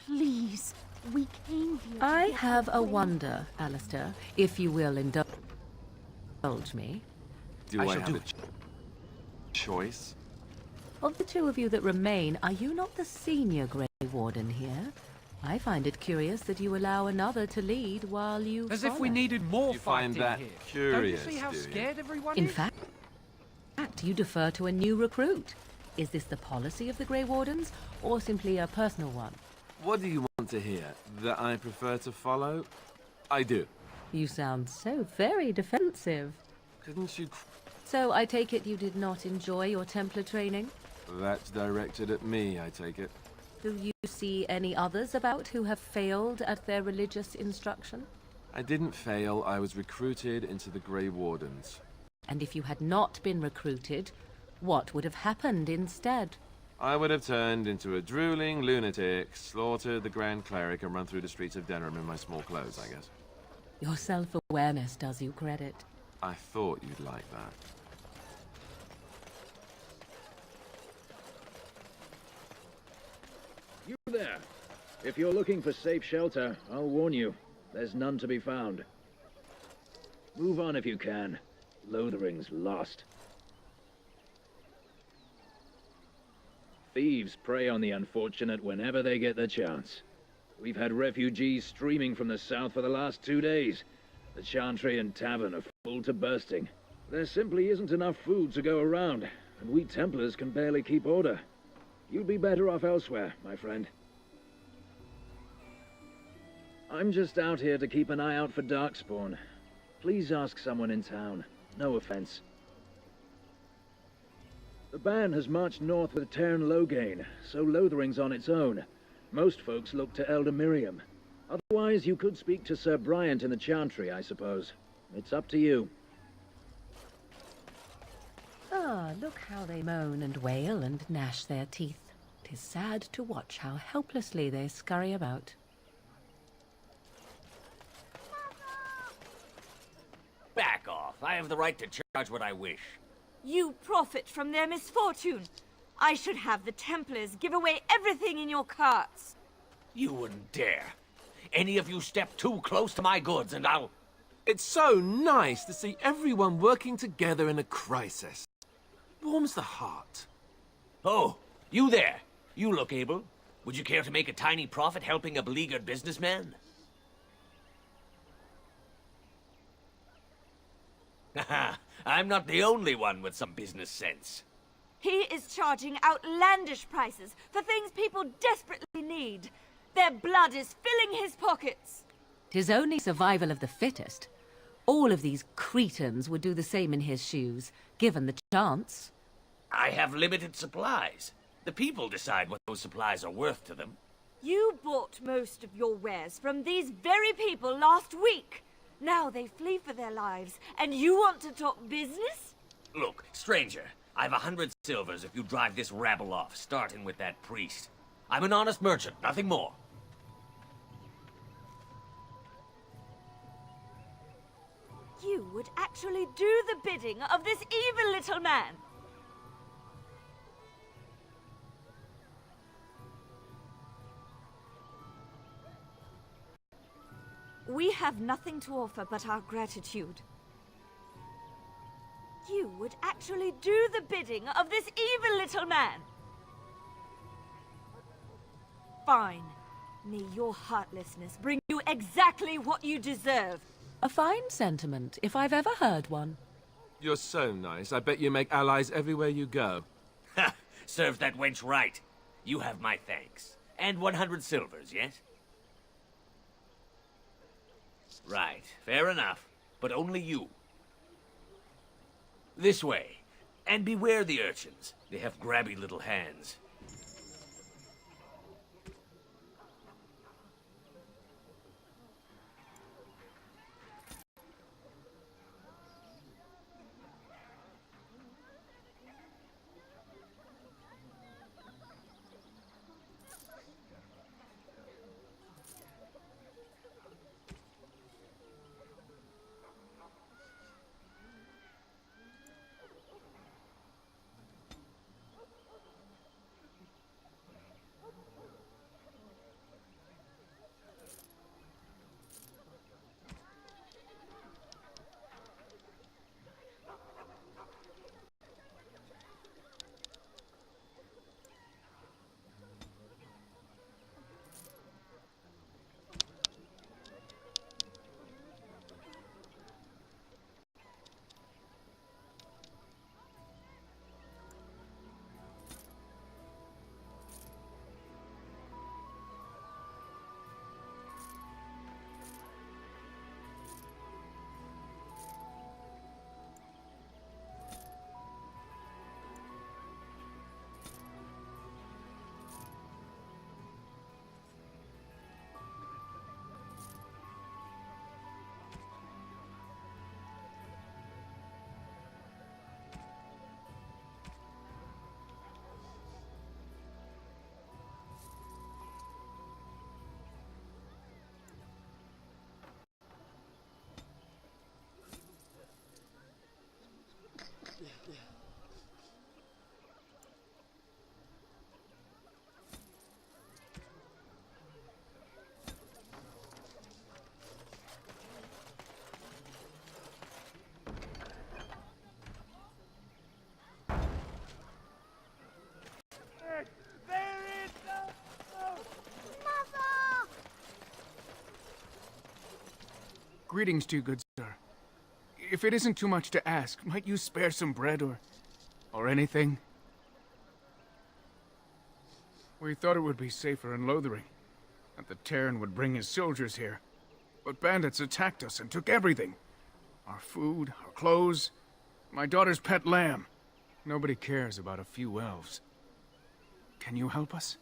Please, we came here to I get have our a friend. wonder, Alistair, if you will indulge me. Do I have a choice? Of the two of you that remain, are you not the senior Grey Warden here? I find it curious that you allow another to lead while you As follow. if we needed more You find fighting that here. curious, Don't you see how do you? scared everyone In is? fact, you defer to a new recruit. Is this the policy of the Grey Wardens, or simply a personal one? What do you want to hear? That I prefer to follow? I do. You sound so very defensive. Couldn't you... So I take it you did not enjoy your Templar training? That's directed at me, I take it. Do you see any others about who have failed at their religious instruction? I didn't fail, I was recruited into the Grey Wardens. And if you had not been recruited, what would have happened instead? I would have turned into a drooling lunatic, slaughtered the Grand Cleric, and run through the streets of Denham in my small clothes, I guess. Your self-awareness does you credit. I thought you'd like that. You there. If you're looking for safe shelter, I'll warn you. There's none to be found. Move on if you can. Lothering's lost. Thieves prey on the unfortunate whenever they get the chance. We've had refugees streaming from the south for the last 2 days. The Chantry and Tavern are full to bursting. There simply isn't enough food to go around, and we Templars can barely keep order. You'd be better off elsewhere, my friend. I'm just out here to keep an eye out for Darkspawn. Please ask someone in town. No offense. The band has marched north with Tairn Logain, so Lothering's on its own. Most folks look to Elder Miriam. Otherwise, you could speak to Sir Bryant in the Chantry, I suppose. It's up to you. Ah, look how they moan and wail and gnash their teeth. 'Tis sad to watch how helplessly they scurry about. Back off. I have the right to charge what I wish. You profit from their misfortune. I should have the Templars give away everything in your carts. You wouldn't dare. Any of you step too close to my goods and I'll... It's so nice to see everyone working together in a crisis. Warms the heart. Oh, you there. You look able. Would you care to make a tiny profit helping a beleaguered businessman? Haha, I'm not the only one with some business sense. He is charging outlandish prices for things people desperately need. Their blood is filling his pockets. 'Tis only survival of the fittest. All of these cretins would do the same in his shoes, given the chance. I have limited supplies. The people decide what those supplies are worth to them. You bought most of your wares from these very people last week. Now they flee for their lives, and you want to talk business? Look, stranger, I've 100 silvers if you drive this rabble off, starting with that priest. I'm an honest merchant, nothing more. You would actually do the bidding of this evil little man. We have nothing to offer but our gratitude. You would actually do the bidding of this evil little man. Fine. May your heartlessness bring you exactly what you deserve. A fine sentiment, if I've ever heard one. You're so nice. I bet you make allies everywhere you go. Ha! Serves that wench right. You have my thanks. And 100 silvers, yes? Right, fair enough. But only you. This way. And beware the urchins. They have grabby little hands. Greetings to you, good sir. If it isn't too much to ask, might you spare some bread or anything? We thought it would be safer in Lothering, that the Terran would bring his soldiers here. But bandits attacked us and took everything. Our food, our clothes, my daughter's pet lamb. Nobody cares about a few elves. Can you help us?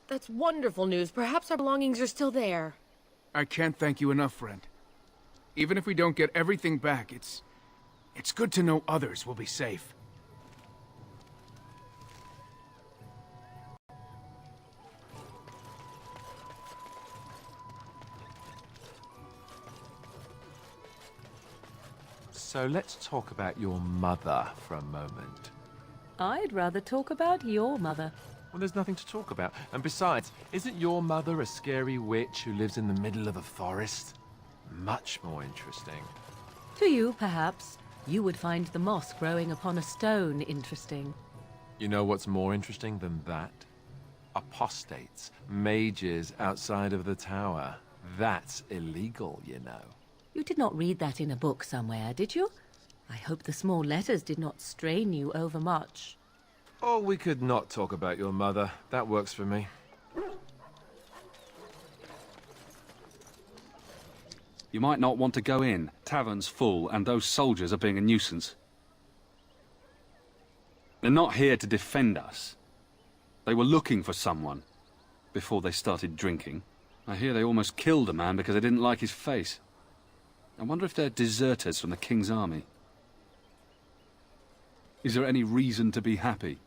That's wonderful news. Perhaps our belongings are still there. I can't thank you enough, friend. Even if we don't get everything back, it's good to know others will be safe. So let's talk about your mother for a moment. I'd rather talk about your mother. Well, there's nothing to talk about. And besides, isn't your mother a scary witch who lives in the middle of a forest? Much more interesting. To you, perhaps. You would find the moss growing upon a stone interesting. You know what's more interesting than that? Apostates, mages outside of the tower. That's illegal, you know. You did not read that in a book somewhere, did you? I hope the small letters did not strain you overmuch. Oh, we could not talk about your mother. That works for me. You might not want to go in. Tavern's full, and those soldiers are being a nuisance. They're not here to defend us. They were looking for someone before they started drinking. I hear they almost killed a man because they didn't like his face. I wonder if they're deserters from the King's army. Is there any reason to be happy?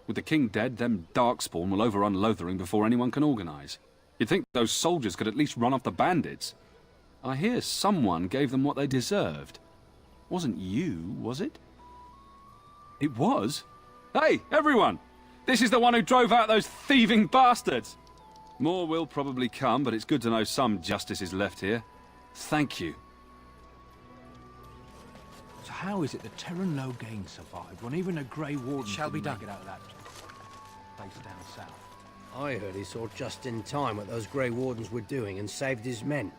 With the King dead, them Darkspawn will overrun Lothering before anyone can organize. You'd think those soldiers could at least run off the bandits. I hear someone gave them what they deserved. Wasn't you, was it? It was? Hey, everyone! This is the one who drove out those thieving bastards! More will probably come, but it's good to know some justice is left here. Thank you. So how is it that Terran Logain survived when even a Grey Warden Shall be couldn't done. make it out of that place down south? I heard he saw just in time what those Grey Wardens were doing and saved his men.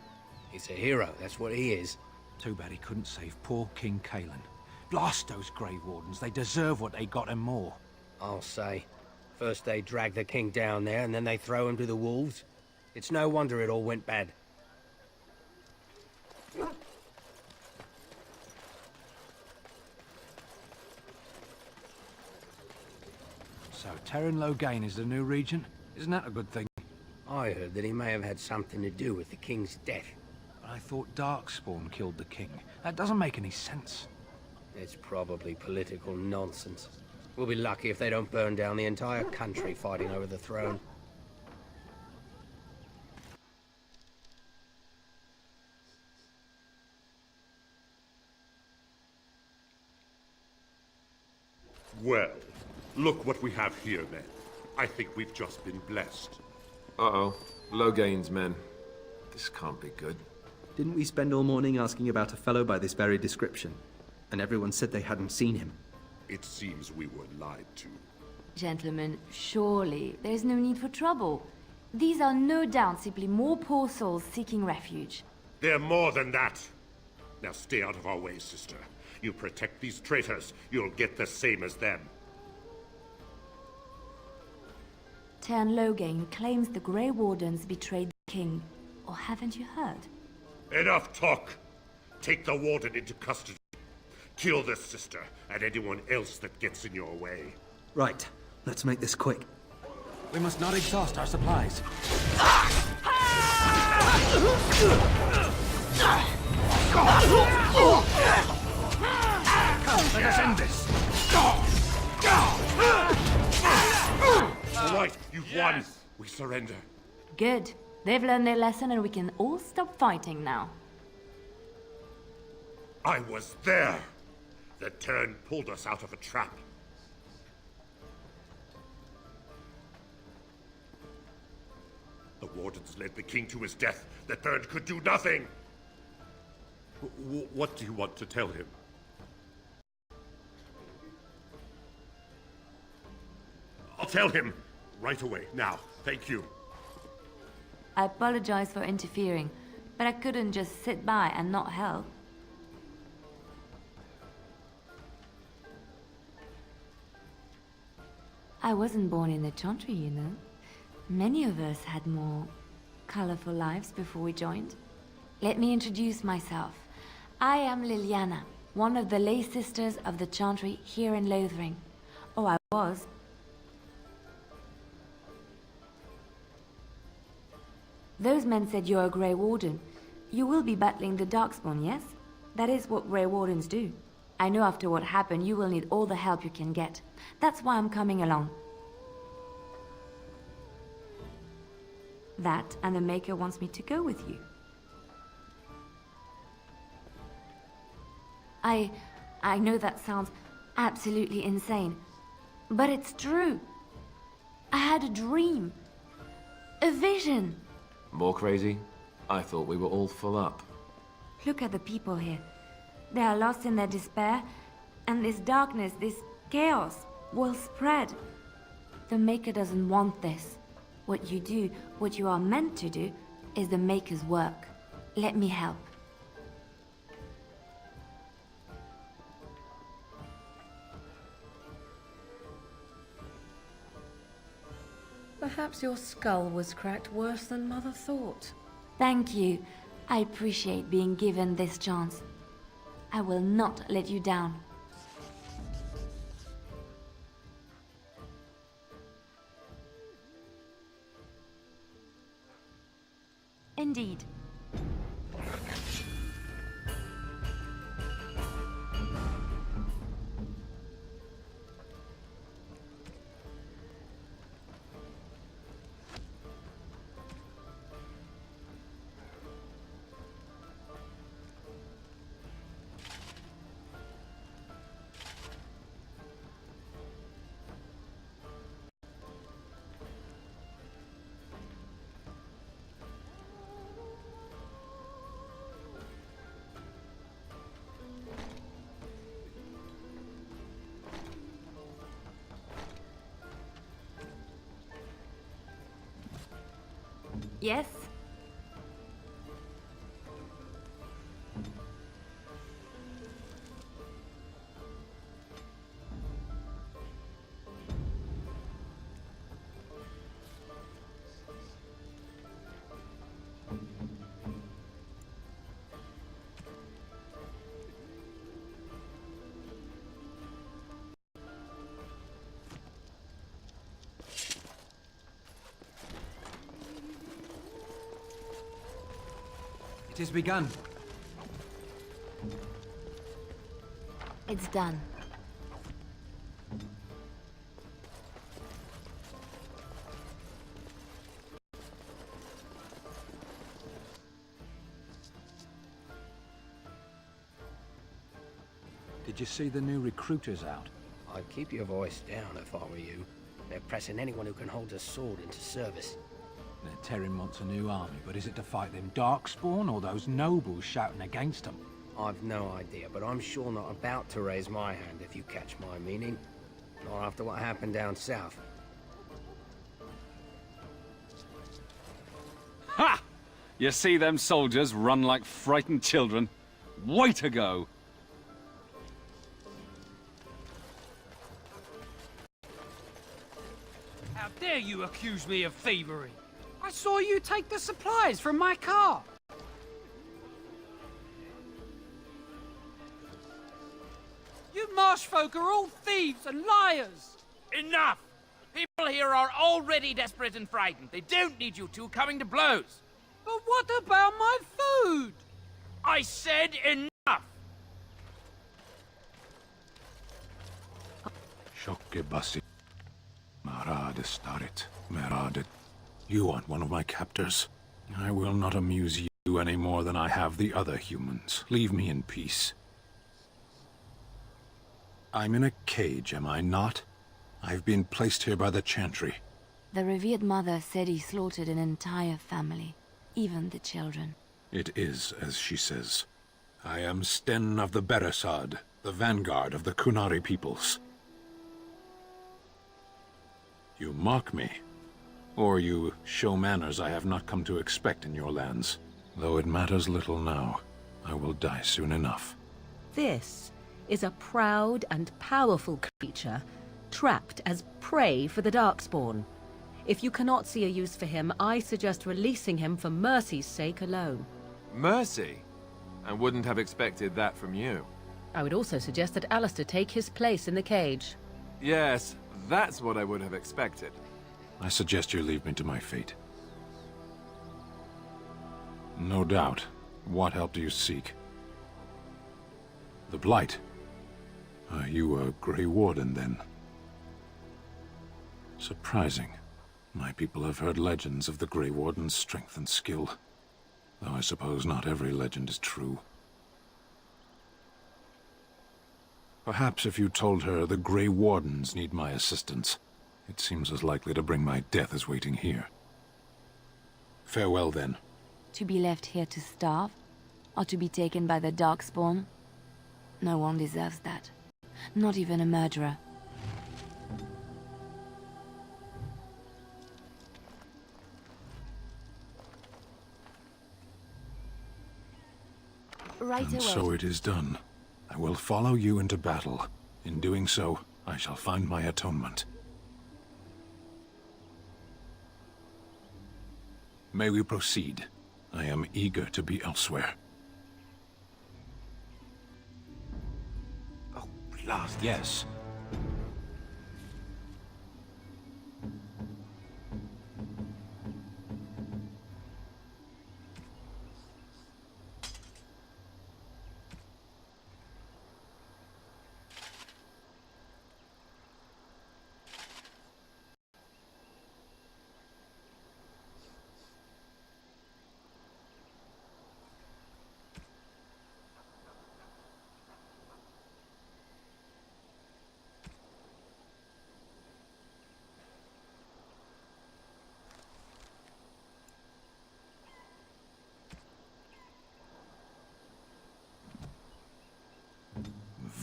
He's a hero, that's what he is. Too bad he couldn't save poor King Kalen. Blast those Grey Wardens, they deserve what they got and more. I'll say. First they drag the king down there, and then they throw him to the wolves. It's no wonder it all went bad. So Terran Logain is the new regent? Isn't that a good thing? I heard that he may have had something to do with the king's death. But I thought Darkspawn killed the king. That doesn't make any sense. It's probably political nonsense. We'll be lucky if they don't burn down the entire country fighting over the throne. Well, look what we have here, then. I think we've just been blessed. Uh-oh. Logain's men. This can't be good. Didn't we spend all morning asking about a fellow by this very description? And everyone said they hadn't seen him. It seems we were lied to. Gentlemen, surely there's no need for trouble. These are no doubt simply more poor souls seeking refuge. They're more than that. Now stay out of our way, sister. You protect these traitors, you'll get the same as them. Tern Logain claims the Grey Wardens betrayed the king. Or haven't you heard? Enough talk! Take the warden into custody. Kill this sister, and anyone else that gets in your way. Right, let's make this quick. We must not exhaust our supplies. Come, let us end this! All right, you've won. We surrender. Good. They've learned their lesson and we can all stop fighting now. I was there. The Terran pulled us out of a trap. The wardens led the king to his death. The Terran could do nothing. What do you want to tell him? I'll tell him right away. Now, thank you. I apologize for interfering, but I couldn't just sit by and not help. I wasn't born in the Chantry, you know. Many of us had more colorful lives before we joined. Let me introduce myself. I am Leliana, one of the lay sisters of the Chantry here in Lothering. Oh, I was. Those men said you're a Grey Warden. You will be battling the Darkspawn, yes? That is what Grey Wardens do. I know after what happened, you will need all the help you can get. That's why I'm coming along. That, and the Maker wants me to go with you. I know that sounds absolutely insane, but it's true. I had a dream. A vision. More crazy? I thought we were all full up. Look at the people here. They are lost in their despair, and this darkness, this chaos, will spread. The Maker doesn't want this. What you do, what you are meant to do, is the Maker's work. Let me help. Perhaps your skull was cracked worse than Mother thought. Thank you. I appreciate being given this chance. I will not let you down. Indeed. Yes? It has begun. It's done. Did you see the new recruiters out? I'd keep your voice down if I were you. They're pressing anyone who can hold a sword into service. Terran wants a new army, but is it to fight them Darkspawn or those nobles shouting against them? I've no idea, but I'm sure not about to raise my hand if you catch my meaning. Not after what happened down south. Ha! You see them soldiers run like frightened children? Way to go! How dare you accuse me of thievery? I saw you take the supplies from my car. You marsh folk are all thieves and liars. Enough! People here are already desperate and frightened. They don't need you two coming to blows. But what about my food? I said enough! Shokke basi. Marad starit. Merad. You aren't one of my captors. I will not amuse you any more than I have the other humans. Leave me in peace. I'm in a cage, am I not? I've been placed here by the Chantry. The revered mother said he slaughtered an entire family, even the children. It is as she says. I am Sten of the Beresad, the vanguard of the Kunari peoples. You mock me. Or you show manners I have not come to expect in your lands. Though it matters little now, I will die soon enough. This is a proud and powerful creature, trapped as prey for the Darkspawn. If you cannot see a use for him, I suggest releasing him for mercy's sake alone. Mercy? I wouldn't have expected that from you. I would also suggest that Alistair take his place in the cage. Yes, that's what I would have expected. I suggest you leave me to my fate. No doubt. What help do you seek? The Blight. Are you a Grey Warden, then? Surprising. My people have heard legends of the Grey Warden's strength and skill. Though I suppose not every legend is true. Perhaps if you told her the Grey Wardens need my assistance, it seems as likely to bring my death as waiting here. Farewell, then. To be left here to starve? Or to be taken by the Darkspawn? No one deserves that. Not even a murderer. Right And away. so it is done. I will follow you into battle. In doing so, I shall find my atonement. May we proceed? I am eager to be elsewhere. Oh, blast, yes.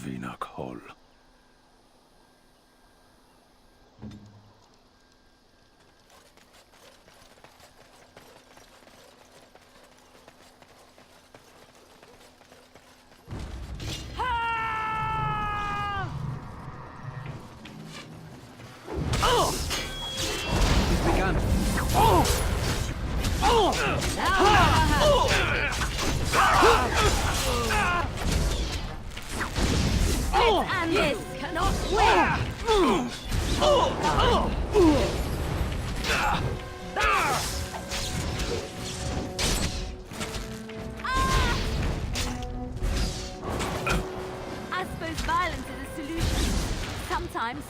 Vinak Hall. And this cannot win! I suppose violence is a solution. Sometimes.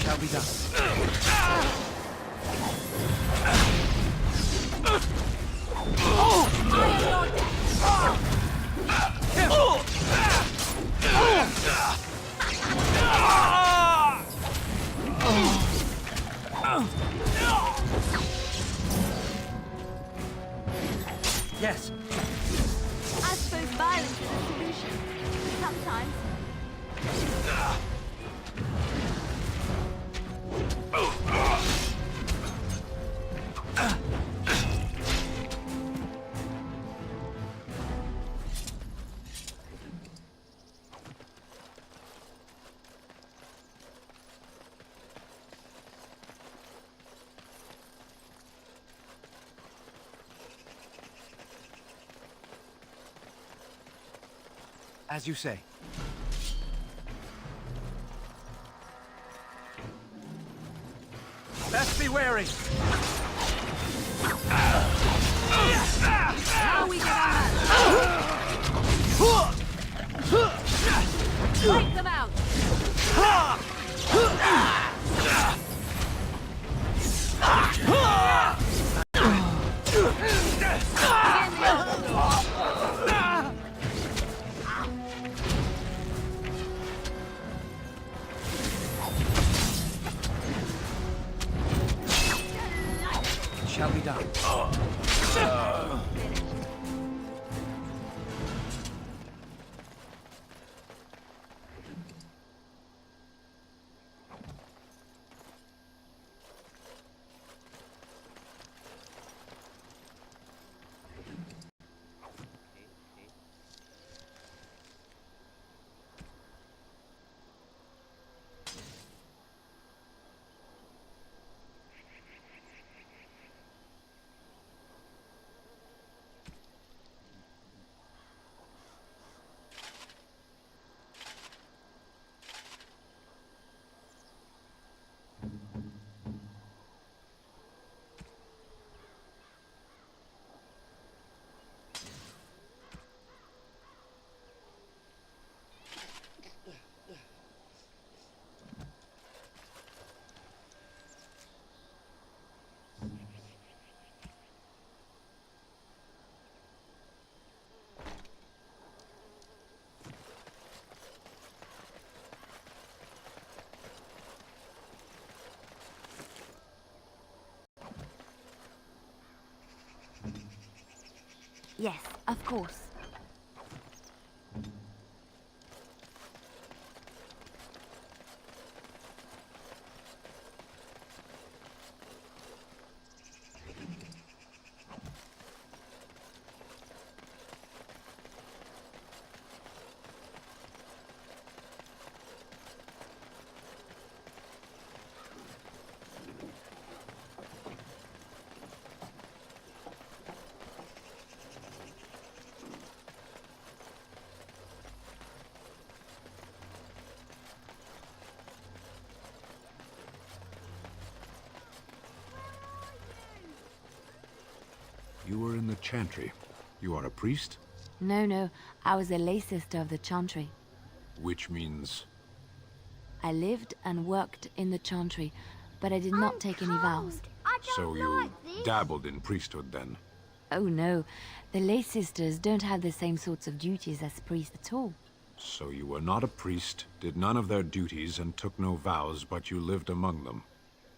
Shall be done. Yes. I suppose violence is a solution. Sometimes. As you say. Best be wary. Now we get on. Wipe them out. Shall be done. Yes, of course. You were in the Chantry. You are a priest? No, I was a lay sister of the Chantry. Which means... I lived and worked in the Chantry, but I did not take any vows. So you dabbled in priesthood then? Oh no, the lay sisters don't have the same sorts of duties as priests at all. So you were not a priest, did none of their duties, and took no vows, but you lived among them?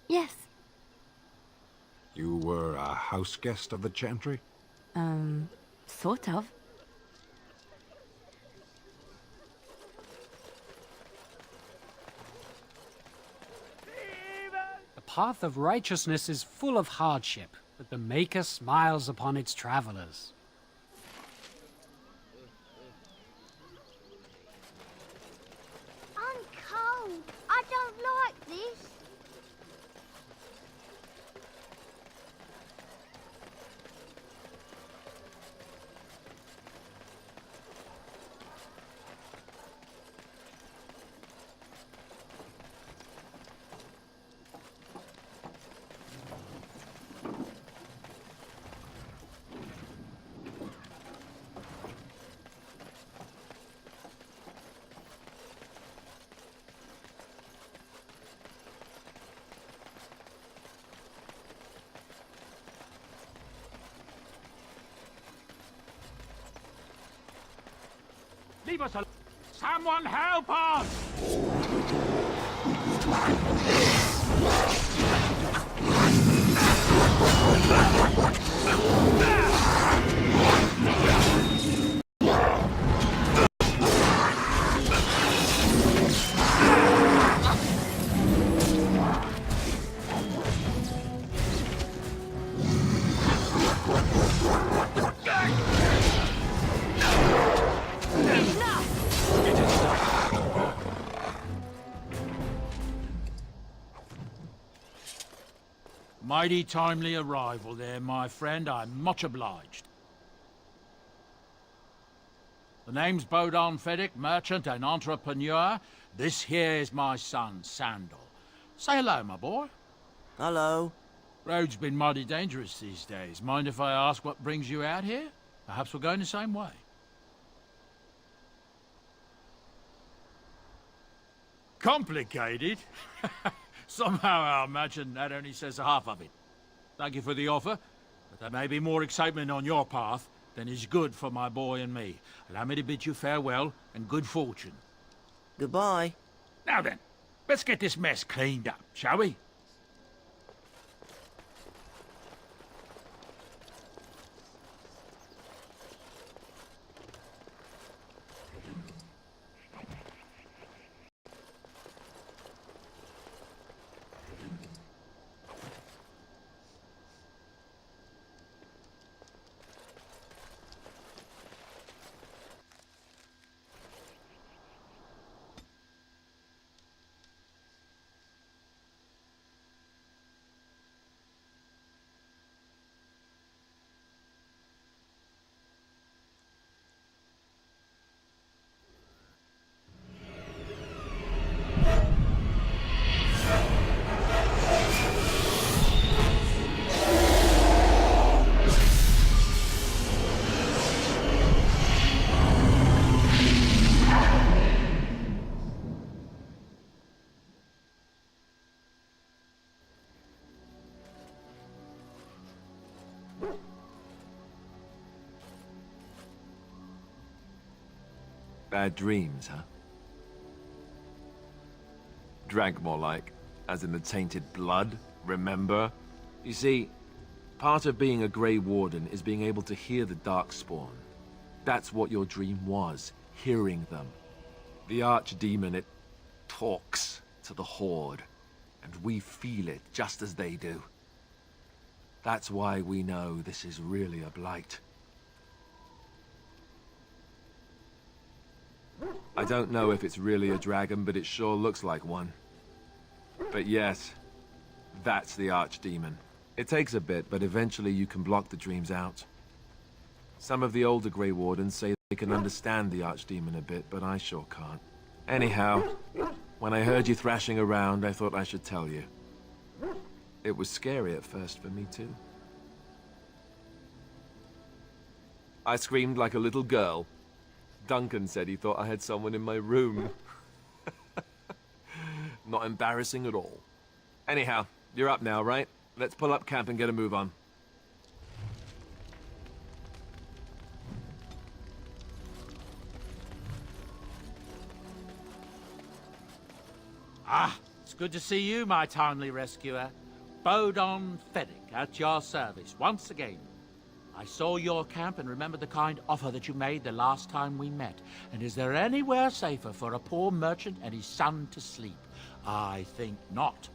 Yes. You were a house guest of the Chantry? Sort of. The path of righteousness is full of hardship, but the Maker smiles upon its travelers. I'm cold. I don't like this. Leave us alone. Someone help us! Mighty timely arrival there, my friend. I'm much obliged. The name's Bodon Feddick, merchant and entrepreneur. This here is my son, Sandal. Say hello, my boy. Hello. Road's been mighty dangerous these days. Mind if I ask what brings you out here? Perhaps we're going the same way. Complicated? Somehow I imagine that only says half of it. Thank you for the offer, but there may be more excitement on your path than is good for my boy and me. Allow me to bid you farewell and good fortune. Goodbye. Now then, let's get this mess cleaned up, shall we? Bad dreams, huh? Drank more like, as in the tainted blood, remember? You see, part of being a Grey Warden is being able to hear the Darkspawn. That's what your dream was, hearing them. The Archdemon, it talks to the Horde, and we feel it just as they do. That's why we know this is really a blight. I don't know if it's really a dragon, but it sure looks like one. But yes, that's the Archdemon. It takes a bit, but eventually you can block the dreams out. Some of the older Grey Wardens say they can understand the Archdemon a bit, but I sure can't. Anyhow, when I heard you thrashing around, I thought I should tell you. It was scary at first for me too. I screamed like a little girl. Duncan said he thought I had someone in my room. Not embarrassing at all. Anyhow, you're up now, right? Let's pull up camp and get a move on. Ah, it's good to see you, my timely rescuer. Bodon Feddick, at your service, once again. I saw your camp and remembered the kind offer that you made the last time we met. And is there anywhere safer for a poor merchant and his son to sleep? I think not.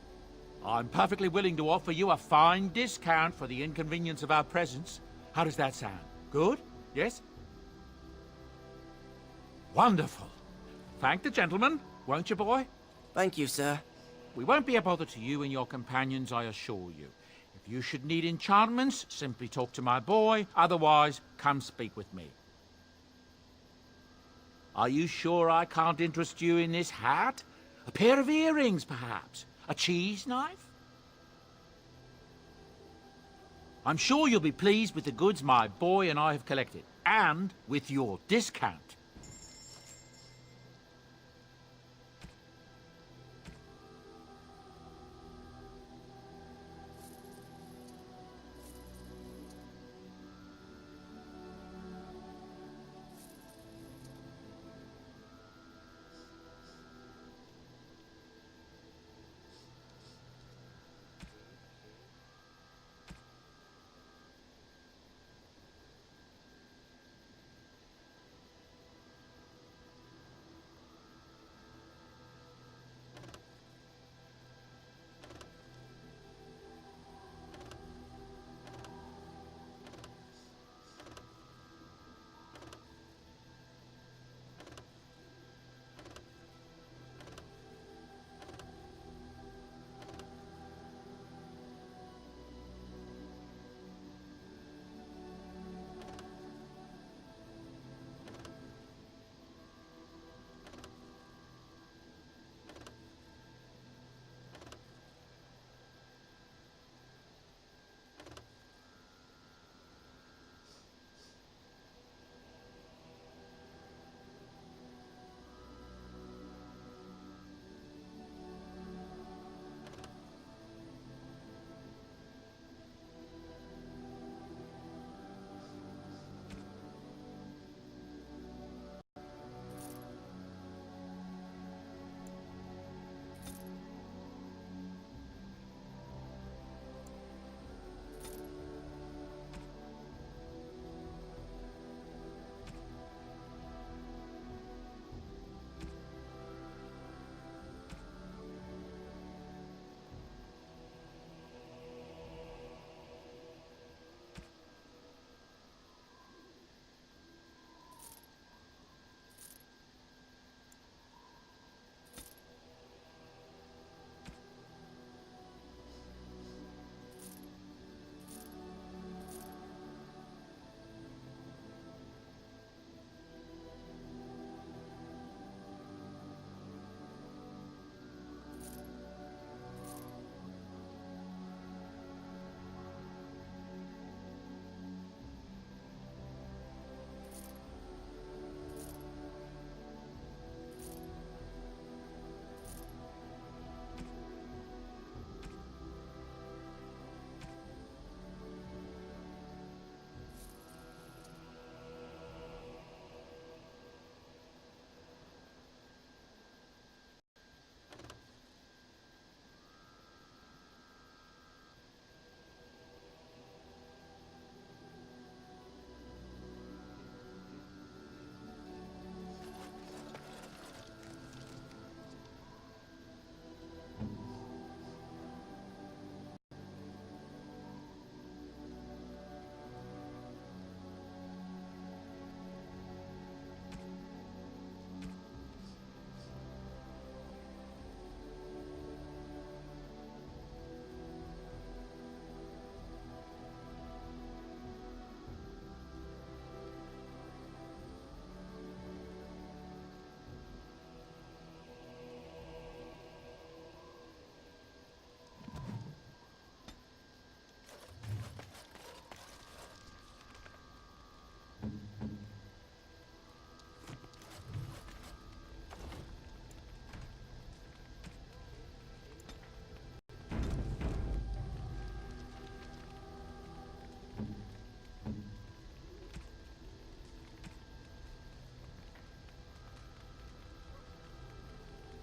I'm perfectly willing to offer you a fine discount for the inconvenience of our presence. How does that sound? Good? Yes? Wonderful. Thank the gentleman, won't you, boy? Thank you, sir. We won't be a bother to you and your companions, I assure you. If you should need enchantments, simply talk to my boy. Otherwise, come speak with me. Are you sure I can't interest you in this hat? A pair of earrings, perhaps? A cheese knife? I'm sure you'll be pleased with the goods my boy and I have collected, and with your discount.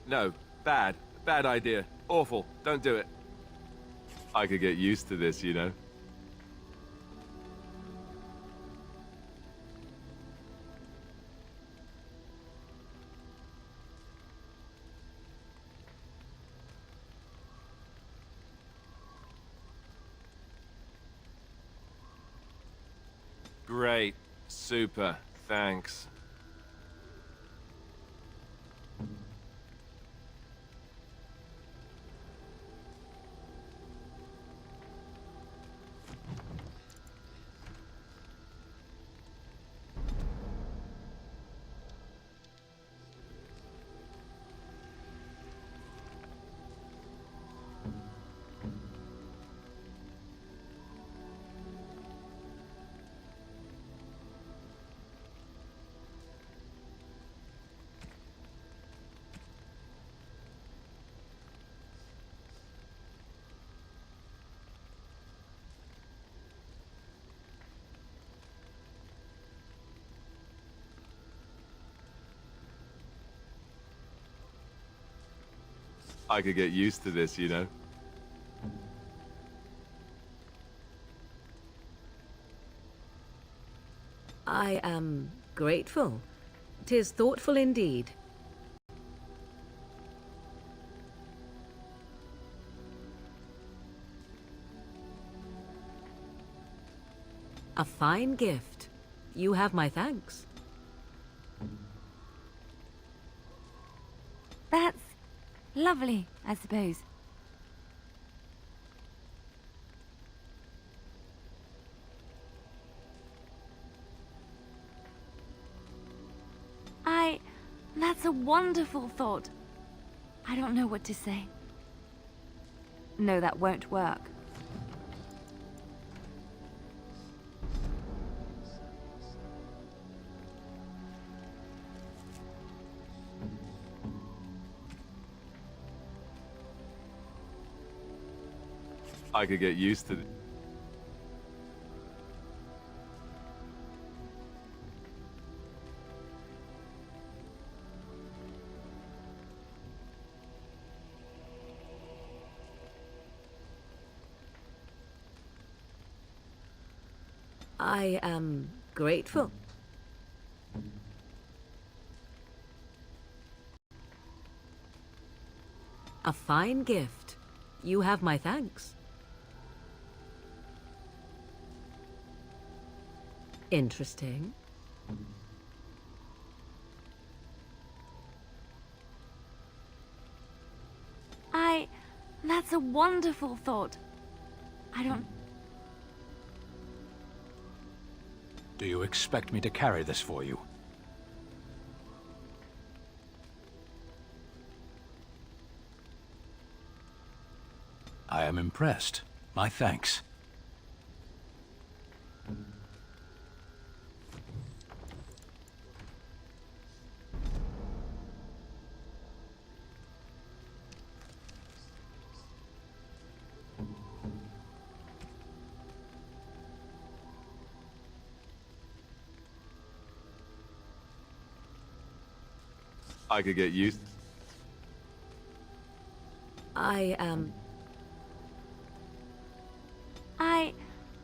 No, bad. Bad idea. Awful. Don't do it. I could get used to this, you know. Great. Super. Thanks. I could get used to this, you know. I am grateful. 'Tis thoughtful indeed. A fine gift. You have my thanks. That's lovely, I suppose. That's a wonderful thought. I don't know what to say. No, that won't work. I could get used to it. I am grateful. A fine gift. You have my thanks. Interesting. That's a wonderful thought. I don't... Do you expect me to carry this for you? I am impressed. My thanks. I could get used. I am...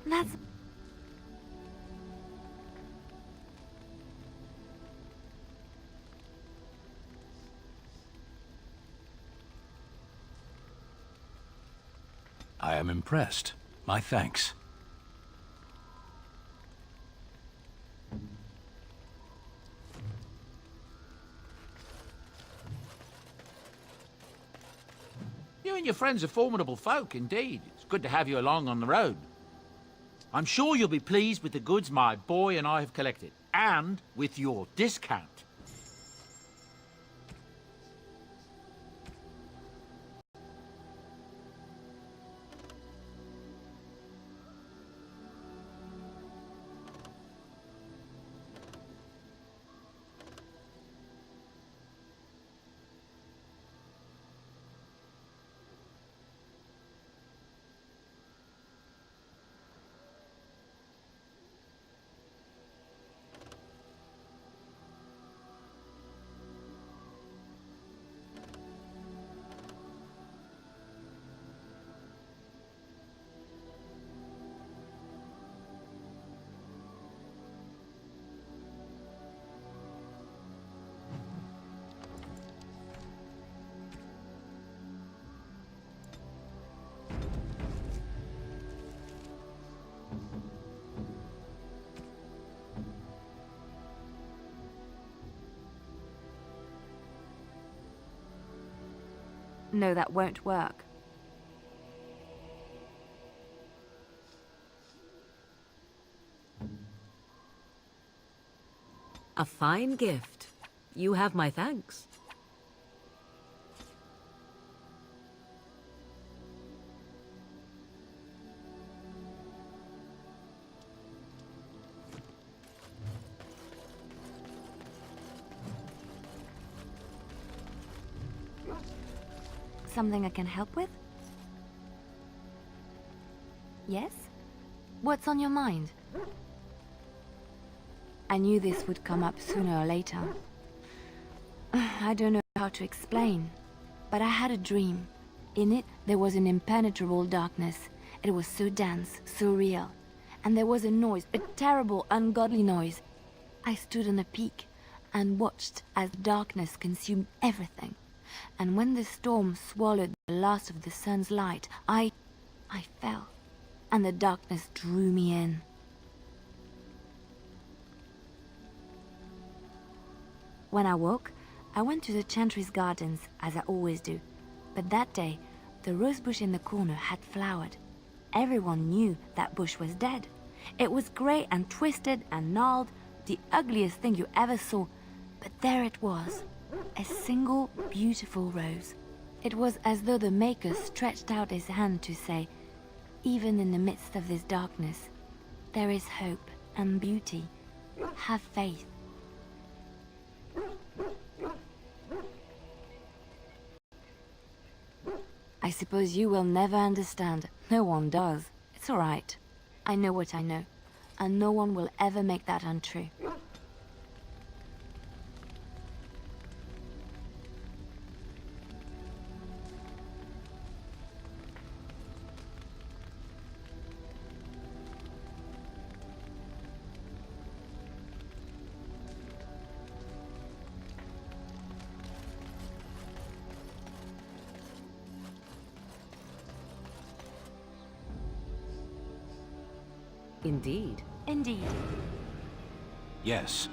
That's... I am impressed. My thanks. You and your friends are formidable folk, indeed. It's good to have you along on the road. I'm sure you'll be pleased with the goods my boy and I have collected, and with your discount. No, that won't work. A fine gift. You have my thanks. Something I can help with? Yes? What's on your mind? I knew this would come up sooner or later. I don't know how to explain, but I had a dream. In it, there was an impenetrable darkness. It was so dense, so real. And there was a noise, a terrible, ungodly noise. I stood on a peak and watched as darkness consumed everything. And when the storm swallowed the last of the sun's light, I fell, and the darkness drew me in. When I woke, I went to the Chantry's gardens, as I always do. But that day, the rose bush in the corner had flowered. Everyone knew that bush was dead. It was grey and twisted and gnarled, the ugliest thing you ever saw. But there it was, a single beautiful rose. It was as though the Maker stretched out his hand to say, even in the midst of this darkness, there is hope and beauty. Have faith. I suppose you will never understand. No one does. It's all right. I know what I know, and no one will ever make that untrue. Indeed. Indeed. Yes,